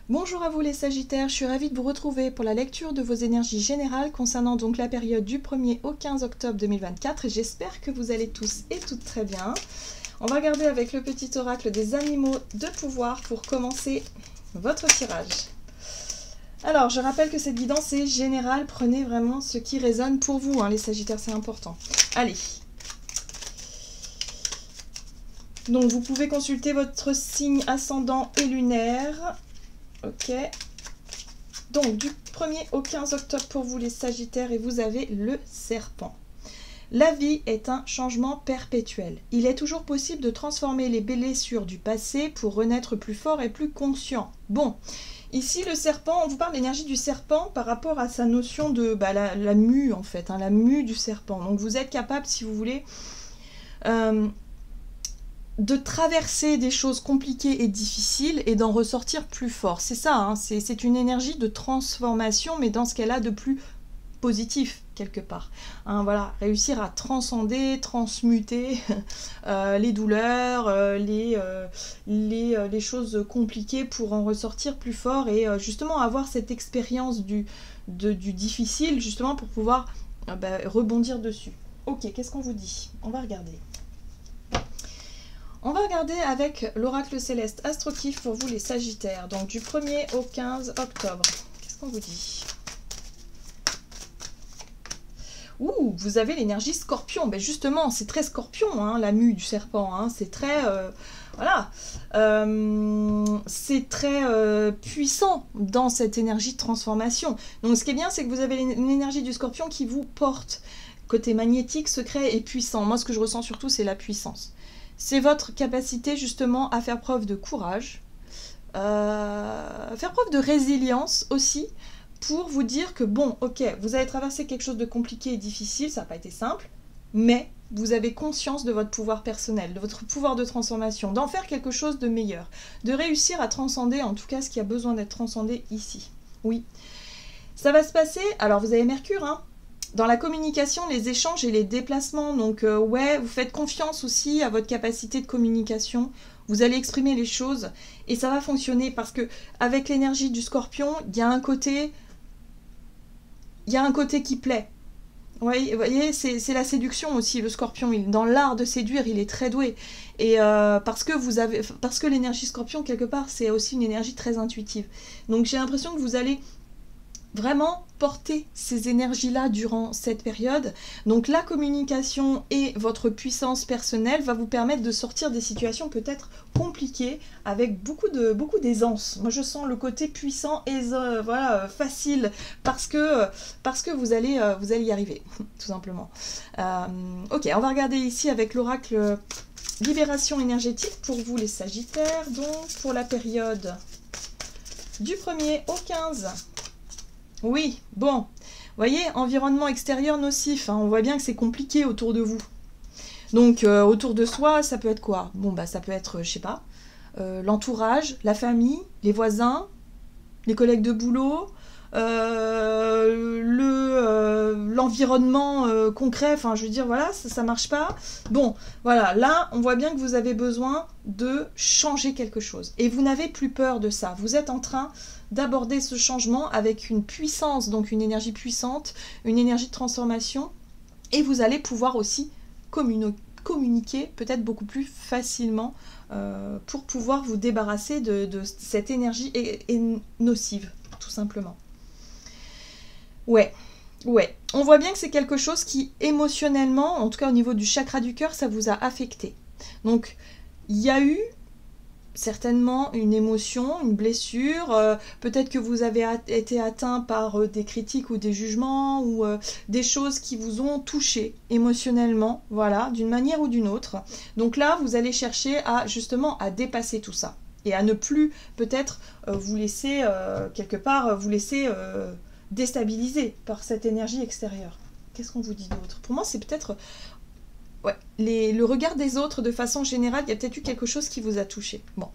Bonjour à vous les Sagittaires, je suis ravie de vous retrouver pour la lecture de vos énergies générales concernant donc la période du 1er au 15 octobre 2024 et j'espère que vous allez tous et toutes très bien. On va regarder avec le petit oracle des animaux de pouvoir pour commencer votre tirage. Alors, je rappelle que cette guidance est générale, prenez vraiment ce qui résonne pour vous, hein, les Sagittaires, c'est important. Allez. Donc, vous pouvez consulter votre signe ascendant et lunaire. Ok. Donc, du 1er au 15 octobre pour vous les Sagittaires et vous avez le serpent. La vie est un changement perpétuel. Il est toujours possible de transformer les blessures du passé pour renaître plus fort et plus conscient. Bon, ici le serpent, on vous parle de l'énergie du serpent par rapport à sa notion de la mue en fait, hein, la mue du serpent. Donc vous êtes capable, si vous voulez, de traverser des choses compliquées et difficiles et d'en ressortir plus fort. C'est ça, hein, c'est une énergie de transformation, mais dans ce qu'elle a de plus positif, quelque part. Hein, voilà, réussir à transcender, transmuter les douleurs, les choses compliquées pour en ressortir plus fort et justement avoir cette expérience du difficile, justement pour pouvoir rebondir dessus. Ok, qu'est-ce qu'on vous dit? On va regarder. On va regarder avec l'oracle céleste Astrokif pour vous les Sagittaires, donc du 1er au 15 octobre. Qu'est-ce qu'on vous dit? Ouh, vous avez l'énergie Scorpion. Ben justement, c'est très Scorpion, hein, la mue du serpent. Hein, c'est très, voilà, c'est très puissant dans cette énergie de transformation. Donc, ce qui est bien, c'est que vous avez une énergie du Scorpion qui vous porte. Côté magnétique, secret et puissant. Moi, ce que je ressens surtout, c'est la puissance. C'est votre capacité justement à faire preuve de courage, faire preuve de résilience aussi, pour vous dire que bon, ok, vous avez traversé quelque chose de compliqué et difficile, ça n'a pas été simple, mais vous avez conscience de votre pouvoir personnel, de votre pouvoir de transformation, d'en faire quelque chose de meilleur, de réussir à transcender en tout cas ce qui a besoin d'être transcendé ici. Oui, ça va se passer, alors vous avez Mercure, hein, dans la communication, les échanges et les déplacements, donc ouais, vous faites confiance aussi à votre capacité de communication, vous allez exprimer les choses et ça va fonctionner parce que avec l'énergie du Scorpion, il y a un côté qui plaît. Vous voyez, c'est la séduction aussi, le Scorpion. Dans l'art de séduire, il est très doué. Et parce que l'énergie Scorpion, quelque part, c'est aussi une énergie très intuitive. Donc j'ai l'impression que vous allez vraiment porter ces énergies-là durant cette période. Donc la communication et votre puissance personnelle va vous permettre de sortir des situations peut-être compliquées avec beaucoup d'aisance. Moi je sens le côté puissant et voilà, facile parce que vous allez y arriver, tout simplement. Ok, on va regarder ici avec l'oracle Libération énergétique pour vous les Sagittaires, donc pour la période du 1er au 15. Oui, bon, vous voyez, environnement extérieur nocif, hein, on voit bien que c'est compliqué autour de vous. Donc, autour de soi, ça peut être quoi? Bon, bah, ça peut être, je sais pas, l'entourage, la famille, les voisins, les collègues de boulot, l'environnement concret, enfin, je veux dire, voilà, ça marche pas. Bon, voilà, là, on voit bien que vous avez besoin de changer quelque chose. Et vous n'avez plus peur de ça. Vous êtes en train d'aborder ce changement avec une puissance, donc une énergie puissante, une énergie de transformation, et vous allez pouvoir aussi communiquer peut-être beaucoup plus facilement pour pouvoir vous débarrasser de cette énergie nocive, tout simplement. Ouais, on voit bien que c'est quelque chose qui émotionnellement, en tout cas au niveau du chakra du cœur, ça vous a affecté. Donc, il y a eu certainement une émotion, une blessure, peut-être que vous avez été atteint par des critiques ou des jugements ou des choses qui vous ont touché émotionnellement, voilà, d'une manière ou d'une autre. Donc là, vous allez chercher justement à dépasser tout ça et à ne plus peut-être vous laisser quelque part, vous laisser déstabiliser par cette énergie extérieure. Qu'est-ce qu'on vous dit d'autre? Pour moi, c'est peut-être... Ouais, le regard des autres de façon générale, il y a peut-être eu quelque chose qui vous a touché. Bon.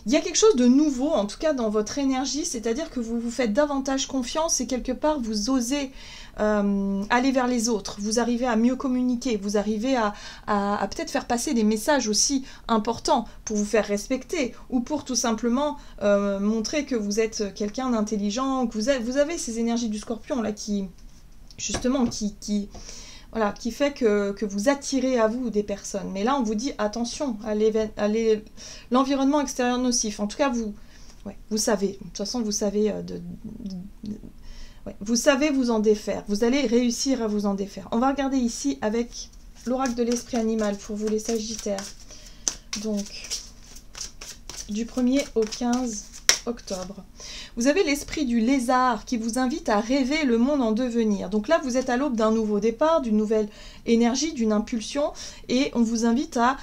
Il y a quelque chose de nouveau, en tout cas dans votre énergie, c'est-à-dire que vous vous faites davantage confiance et quelque part vous osez aller vers les autres, vous arrivez à mieux communiquer, vous arrivez à peut-être faire passer des messages aussi importants pour vous faire respecter ou pour tout simplement montrer que vous êtes quelqu'un d'intelligent, que vous avez ces énergies du scorpion là qui, justement, voilà, qui fait que vous attirez à vous des personnes. Mais là, on vous dit, attention, l'environnement extérieur nocif. En tout cas, vous savez. De toute façon, vous savez, vous savez vous en défaire. Vous allez réussir à vous en défaire. On va regarder ici avec l'oracle de l'esprit animal pour vous, les Sagittaires. Donc, du 1er au 15 octobre. Vous avez l'esprit du lézard qui vous invite à rêver le monde en devenir. Donc là, vous êtes à l'aube d'un nouveau départ, d'une nouvelle énergie, d'une impulsion, et on vous invite à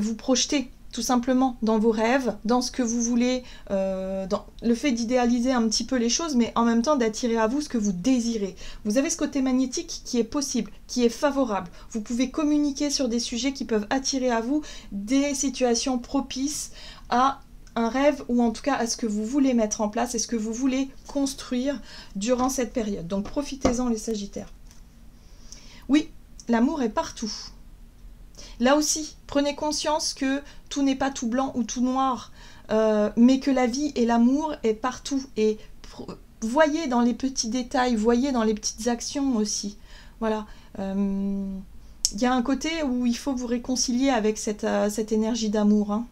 vous projeter tout simplement dans vos rêves, dans ce que vous voulez, dans le fait d'idéaliser un petit peu les choses, mais en même temps d'attirer à vous ce que vous désirez. Vous avez ce côté magnétique qui est possible, qui est favorable. Vous pouvez communiquer sur des sujets qui peuvent attirer à vous des situations propices à un rêve, ou en tout cas à ce que vous voulez mettre en place et ce que vous voulez construire durant cette période. Donc profitez-en, les Sagittaires. Oui, l'amour est partout. Là aussi, prenez conscience que tout n'est pas tout blanc ou tout noir, mais que la vie et l'amour est partout. Et voyez dans les petits détails, voyez dans les petites actions aussi. Voilà. Il y a un côté où il faut vous réconcilier avec cette énergie d'amour, hein.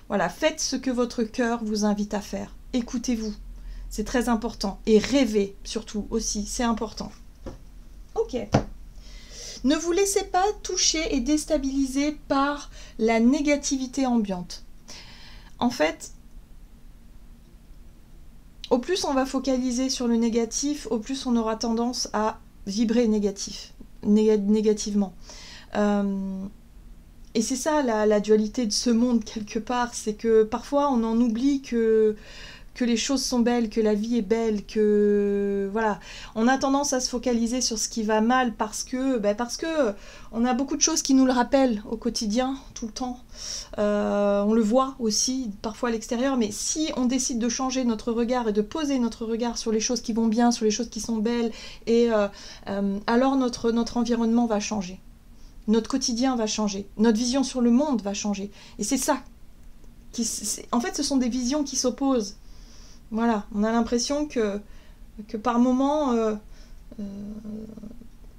Voilà, faites ce que votre cœur vous invite à faire. Écoutez-vous, c'est très important. Et rêvez, surtout, aussi, c'est important. Ok. Ne vous laissez pas toucher et déstabiliser par la négativité ambiante. En fait, au plus on va focaliser sur le négatif, au plus on aura tendance à vibrer négativement. Et c'est ça la dualité de ce monde quelque part, c'est que parfois on en oublie que les choses sont belles, que la vie est belle, que voilà, on a tendance à se focaliser sur ce qui va mal parce que on a beaucoup de choses qui nous le rappellent au quotidien, tout le temps. On le voit aussi parfois à l'extérieur, mais si on décide de changer notre regard et de poser notre regard sur les choses qui vont bien, sur les choses qui sont belles, et alors notre environnement va changer. Notre quotidien va changer, notre vision sur le monde va changer. Et c'est ça. En fait, ce sont des visions qui s'opposent. Voilà, on a l'impression que par moment,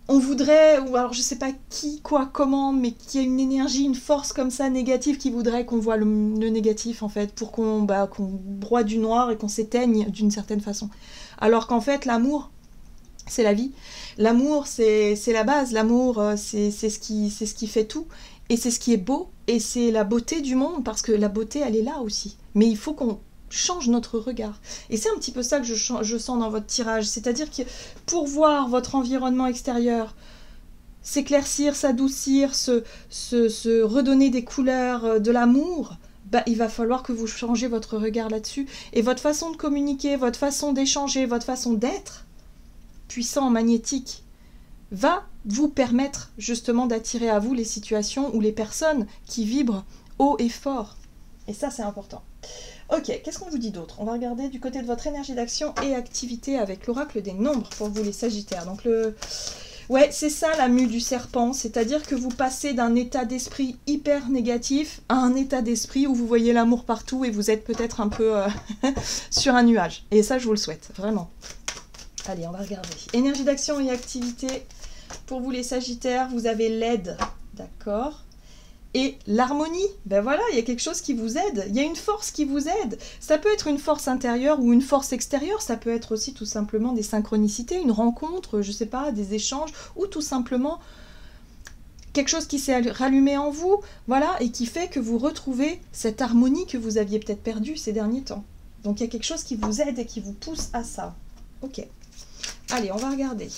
on voudrait, ou alors je sais pas qui, quoi, comment, mais qu'il y a une énergie, une force comme ça négative qui voudrait qu'on voit le négatif, en fait, pour qu'on broie du noir et qu'on s'éteigne d'une certaine façon. Alors qu'en fait, l'amour, c'est la vie. L'amour, c'est la base. L'amour, c'est ce qui fait tout. Et c'est ce qui est beau. Et c'est la beauté du monde, parce que la beauté, elle est là aussi. Mais il faut qu'on change notre regard. Et c'est un petit peu ça que je sens dans votre tirage. C'est-à-dire que pour voir votre environnement extérieur s'éclaircir, s'adoucir, se redonner des couleurs de l'amour, il va falloir que vous changez votre regard là-dessus. Et votre façon de communiquer, votre façon d'échanger, votre façon d'être puissant, magnétique, va vous permettre justement d'attirer à vous les situations ou les personnes qui vibrent haut et fort. Et ça, c'est important. Ok, qu'est-ce qu'on vous dit d'autre? On va regarder du côté de votre énergie d'action et activité avec l'oracle des nombres pour vous, les Sagittaires. Donc ouais, c'est ça la mue du serpent, c'est-à-dire que vous passez d'un état d'esprit hyper négatif à un état d'esprit où vous voyez l'amour partout et vous êtes peut-être un peu sur un nuage. Et ça, je vous le souhaite, vraiment. Allez, on va regarder. Énergie d'action et activité. Pour vous les Sagittaires, vous avez l'aide. D'accord. Et l'harmonie. Ben voilà, il y a quelque chose qui vous aide. Il y a une force qui vous aide. Ça peut être une force intérieure ou une force extérieure. Ça peut être aussi tout simplement des synchronicités, une rencontre, je sais pas, des échanges. Ou tout simplement quelque chose qui s'est rallumé en vous. Voilà, et qui fait que vous retrouvez cette harmonie que vous aviez peut-être perdue ces derniers temps. Donc il y a quelque chose qui vous aide et qui vous pousse à ça. Ok. Allez, on va regarder.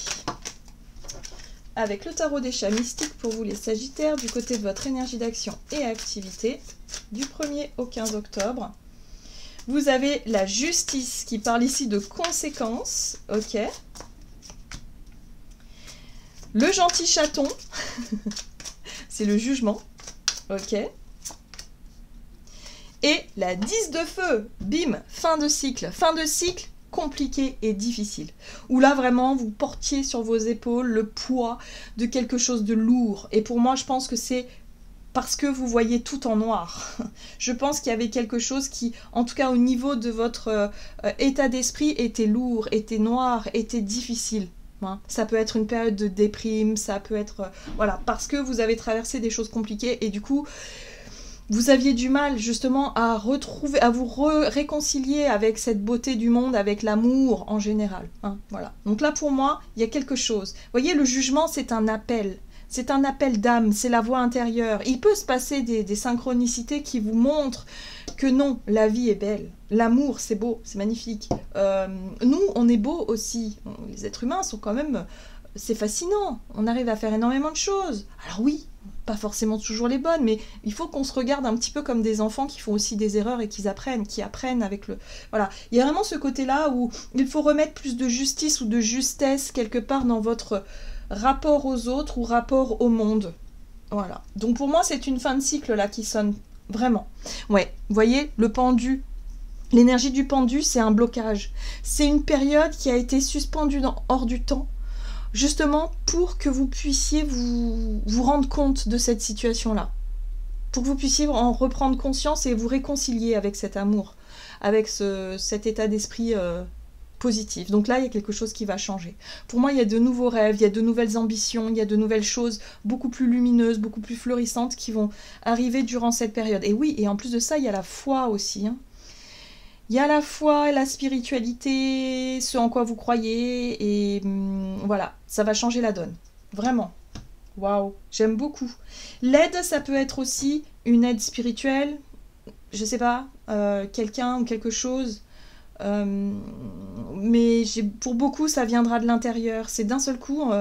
Avec le tarot des chats mystiques pour vous les Sagittaires, du côté de votre énergie d'action et activité, du 1er au 15 octobre. Vous avez la justice qui parle ici de conséquences. Ok. Le gentil chaton, c'est le jugement. Ok. Et la 10 de feu, bim, fin de cycle compliqué et difficile. Où là vraiment vous portiez sur vos épaules le poids de quelque chose de lourd. Et pour moi je pense que c'est parce que vous voyez tout en noir. Je pense qu'il y avait quelque chose qui, en tout cas au niveau de votre état d'esprit, était lourd, était noir, était difficile. Hein. Ça peut être une période de déprime, ça peut être... voilà, parce que vous avez traversé des choses compliquées et du coup... Vous aviez du mal justement à retrouver, à vous réconcilier avec cette beauté du monde, avec l'amour en général. Hein, voilà. Donc là pour moi, il y a quelque chose. Vous voyez, le jugement c'est un appel. C'est un appel d'âme, c'est la voix intérieure. Il peut se passer des synchronicités qui vous montrent que non, la vie est belle. L'amour c'est beau, c'est magnifique. Nous, on est beau aussi. Les êtres humains sont quand même... C'est fascinant. On arrive à faire énormément de choses. Alors oui, pas forcément toujours les bonnes, mais il faut qu'on se regarde un petit peu comme des enfants qui font aussi des erreurs et qui apprennent avec le... Voilà, il y a vraiment ce côté-là où il faut remettre plus de justice ou de justesse quelque part dans votre rapport aux autres ou rapport au monde. Voilà. Donc pour moi, c'est une fin de cycle là qui sonne vraiment. Ouais, vous voyez, le pendu, l'énergie du pendu, c'est un blocage. C'est une période qui a été suspendue hors du temps, justement pour que vous puissiez vous rendre compte de cette situation-là. Pour que vous puissiez en reprendre conscience et vous réconcilier avec cet amour, avec cet état d'esprit positif. Donc là, il y a quelque chose qui va changer. Pour moi, il y a de nouveaux rêves, il y a de nouvelles ambitions, il y a de nouvelles choses beaucoup plus lumineuses, beaucoup plus florissantes qui vont arriver durant cette période. Et oui, et en plus de ça, il y a la foi aussi. Hein. Il y a la foi, la spiritualité, ce en quoi vous croyez, et voilà, ça va changer la donne. Vraiment. Waouh, j'aime beaucoup. L'aide, ça peut être aussi une aide spirituelle, je sais pas, quelqu'un ou quelque chose, mais pour beaucoup, ça viendra de l'intérieur. C'est d'un seul coup,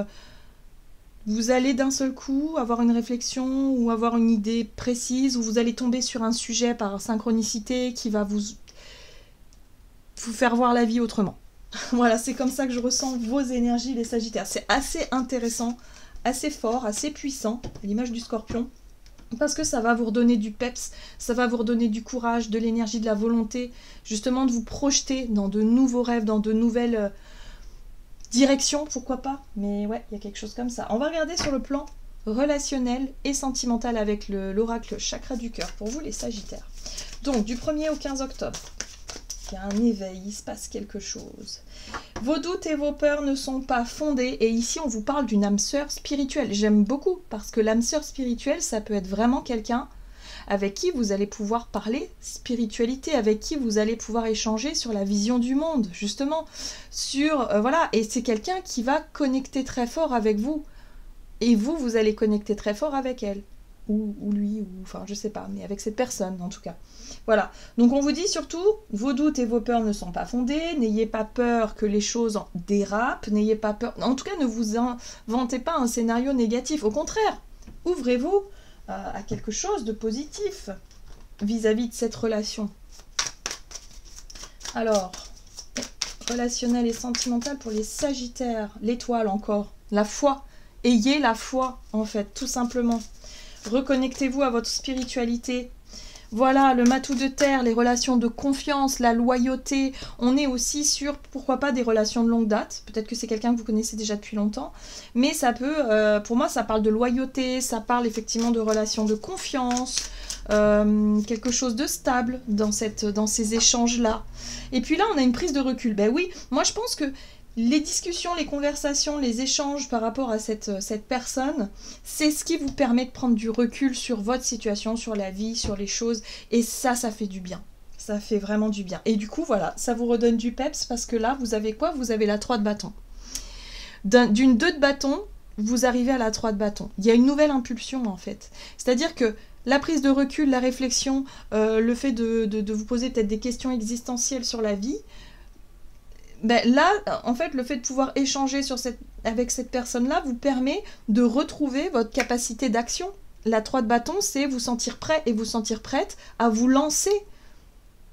vous allez d'un seul coup avoir une réflexion ou avoir une idée précise, ou vous allez tomber sur un sujet par synchronicité qui va vous faire voir la vie autrement. Voilà, c'est comme ça que je ressens vos énergies, les Sagittaires. C'est assez intéressant, assez fort, assez puissant, à l'image du Scorpion, parce que ça va vous redonner du peps, ça va vous redonner du courage, de l'énergie, de la volonté, justement de vous projeter dans de nouveaux rêves, dans de nouvelles directions, pourquoi pas. Mais ouais, il y a quelque chose comme ça. On va regarder sur le plan relationnel et sentimental avec l'oracle chakra du cœur, pour vous les Sagittaires. Donc, du 1er au 15 octobre. Il y a un éveil, il se passe quelque chose. Vos doutes et vos peurs ne sont pas fondés. Et ici, on vous parle d'une âme sœur spirituelle. J'aime beaucoup, parce que l'âme sœur spirituelle, ça peut être vraiment quelqu'un avec qui vous allez pouvoir parler spiritualité, avec qui vous allez pouvoir échanger sur la vision du monde, justement. Voilà, et c'est quelqu'un qui va connecter très fort avec vous. Et vous allez connecter très fort avec elle. Ou lui, ou enfin je sais pas, mais avec cette personne en tout cas. Voilà, donc on vous dit surtout, vos doutes et vos peurs ne sont pas fondés, n'ayez pas peur que les choses dérapent, n'ayez pas peur, en tout cas ne vous inventez pas un scénario négatif, au contraire, ouvrez-vous à quelque chose de positif vis-à-vis de cette relation. Alors, relationnel et sentimental pour les Sagittaires, l'étoile encore, la foi, ayez la foi en fait, tout simplement. Reconnectez-vous à votre spiritualité. Voilà, le matou de terre, les relations de confiance, la loyauté. On est aussi sur, pourquoi pas, des relations de longue date. Peut-être que c'est quelqu'un que vous connaissez déjà depuis longtemps. Mais ça peut, pour moi, ça parle de loyauté, ça parle effectivement de relations de confiance, quelque chose de stable dans ces échanges-là. Et puis là, on a une prise de recul. Ben oui, moi je pense que les discussions, les conversations, les échanges par rapport à cette personne, c'est ce qui vous permet de prendre du recul sur votre situation, sur la vie, sur les choses. Et ça fait du bien. Ça fait vraiment du bien. Et du coup, voilà, ça vous redonne du peps parce que là, vous avez quoi? Vous avez la 3 de bâton. D'une 2 de bâton, vous arrivez à la 3 de bâton. Il y a une nouvelle impulsion en fait. C'est-à-dire que la prise de recul, la réflexion, le fait de vous poser peut-être des questions existentielles sur la vie, ben là, en fait, le fait de pouvoir échanger avec cette personne-là vous permet de retrouver votre capacité d'action. La 3 de bâton, c'est vous sentir prêt et vous sentir prête à vous lancer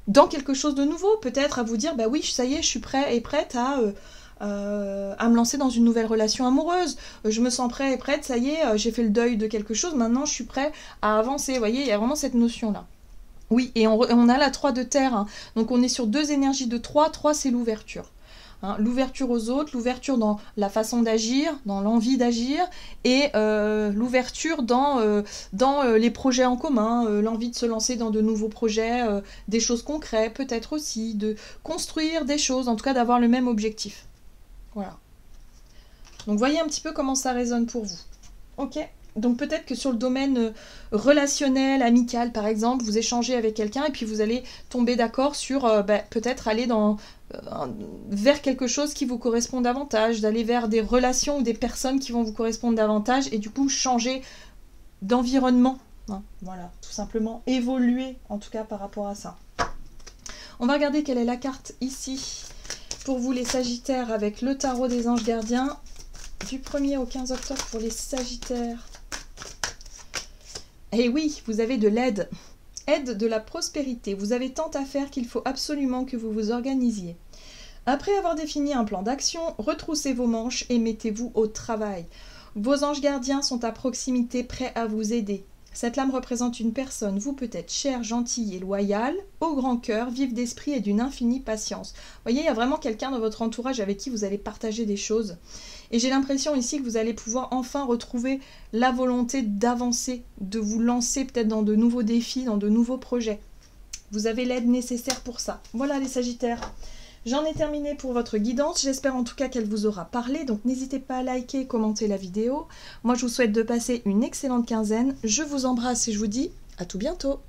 dans quelque chose de nouveau. Peut-être à vous dire, bah oui, ça y est, je suis prêt et prête à me lancer dans une nouvelle relation amoureuse. Je me sens prêt et prête, ça y est, j'ai fait le deuil de quelque chose, maintenant je suis prêt à avancer. Vous voyez, il y a vraiment cette notion-là. Oui, et on a la 3 de terre, hein. Donc on est sur 2 énergies de 3. 3, c'est l'ouverture. Hein, l'ouverture aux autres, l'ouverture dans la façon d'agir, dans l'envie d'agir, et l'ouverture dans les projets en commun, l'envie de se lancer dans de nouveaux projets, des choses concrètes, peut-être aussi, de construire des choses, en tout cas d'avoir le même objectif. Voilà. Donc voyez un petit peu comment ça résonne pour vous. Ok ? Donc peut-être que sur le domaine relationnel, amical par exemple, vous échangez avec quelqu'un et puis vous allez tomber d'accord sur peut-être aller vers quelque chose qui vous correspond davantage, d'aller vers des relations ou des personnes qui vont vous correspondre davantage et du coup changer d'environnement. Hein, voilà, tout simplement évoluer en tout cas par rapport à ça. On va regarder quelle est la carte ici pour vous les Sagittaires avec le tarot des anges gardiens du 1er au 15 octobre pour les Sagittaires. Et oui, vous avez de l'aide. Aide de la prospérité. Vous avez tant à faire qu'il faut absolument que vous vous organisiez. Après avoir défini un plan d'action, retroussez vos manches et mettez-vous au travail. Vos anges gardiens sont à proximité, prêts à vous aider. Cette lame représente une personne, vous peut être chère, gentille et loyale, au grand cœur, vive d'esprit et d'une infinie patience. Vous voyez, il y a vraiment quelqu'un dans votre entourage avec qui vous allez partager des choses. Et j'ai l'impression ici que vous allez pouvoir enfin retrouver la volonté d'avancer, de vous lancer peut-être dans de nouveaux défis, dans de nouveaux projets. Vous avez l'aide nécessaire pour ça. Voilà les Sagittaires. J'en ai terminé pour votre guidance. J'espère en tout cas qu'elle vous aura parlé. Donc n'hésitez pas à liker et commenter la vidéo. Moi je vous souhaite de passer une excellente quinzaine. Je vous embrasse et je vous dis à tout bientôt.